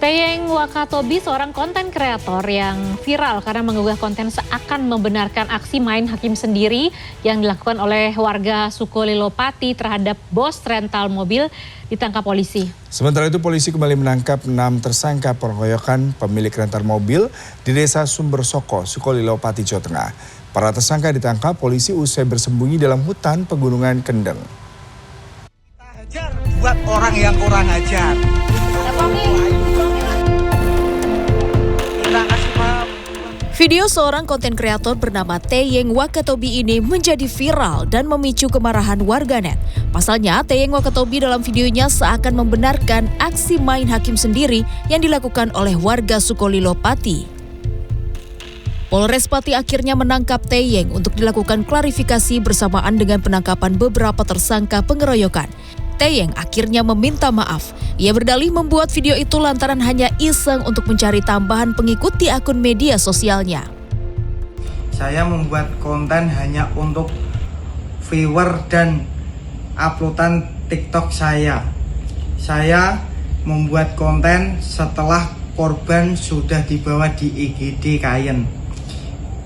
Teyeng Wakatobi, seorang konten kreator yang viral karena mengunggah konten seakan membenarkan aksi main hakim sendiri yang dilakukan oleh warga Sukolilo-Pati terhadap bos rental mobil, ditangkap polisi. Sementara itu polisi kembali menangkap 6 tersangka pengeroyokan pemilik rental mobil di Desa Sumbersoko, Sukolilo-Pati, Jawa Tengah. Para tersangka ditangkap polisi usai bersembunyi dalam hutan Pegunungan Kendeng. Kita hajar buat orang yang kurang ajar. Video seorang konten kreator bernama Teyeng Wakatobi ini menjadi viral dan memicu kemarahan warganet. Pasalnya, Teyeng Wakatobi dalam videonya seakan membenarkan aksi main hakim sendiri yang dilakukan oleh warga Sukolilo-Pati. Polres Pati akhirnya menangkap Teyeng untuk dilakukan klarifikasi bersamaan dengan penangkapan beberapa tersangka pengeroyokan. Teyeng akhirnya meminta maaf. Ia berdalih membuat video itu lantaran hanya iseng untuk mencari tambahan pengikut di akun media sosialnya. Saya membuat konten hanya untuk viewer dan uploadan TikTok saya. Saya membuat konten setelah korban sudah dibawa di IGD Kayen.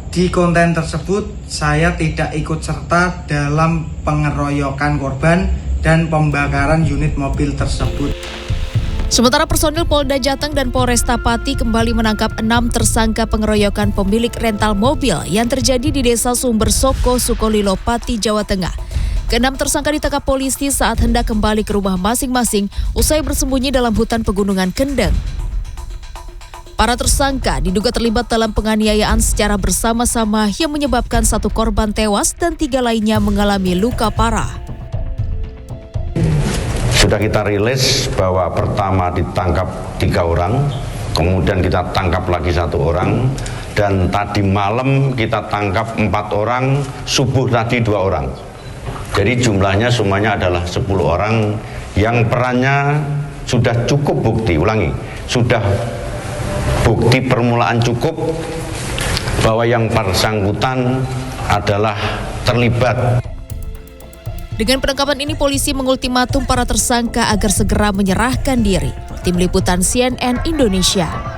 Di konten tersebut saya tidak ikut serta dalam pengeroyokan korban dan pembakaran unit mobil tersebut. Sementara personil Polda Jateng dan Polresta Pati kembali menangkap 6 tersangka pengeroyokan pemilik rental mobil yang terjadi di Desa Sumbersoko, Sukolilo-Pati, Jawa Tengah. Ke-6 tersangka ditangkap polisi saat hendak kembali ke rumah masing-masing usai bersembunyi dalam hutan Pegunungan Kendeng. Para tersangka diduga terlibat dalam penganiayaan secara bersama-sama yang menyebabkan 1 korban tewas dan 3 lainnya mengalami luka parah. Sudah kita rilis bahwa pertama ditangkap 3 orang, kemudian kita tangkap lagi 1 orang, dan tadi malam kita tangkap 4 orang, subuh tadi 2 orang. Jadi jumlahnya semuanya adalah 10 orang yang perannya sudah cukup bukti, sudah bukti permulaan cukup bahwa yang bersangkutan adalah terlibat. Dengan penangkapan ini polisi mengultimatum para tersangka agar segera menyerahkan diri. Tim Liputan CNN Indonesia.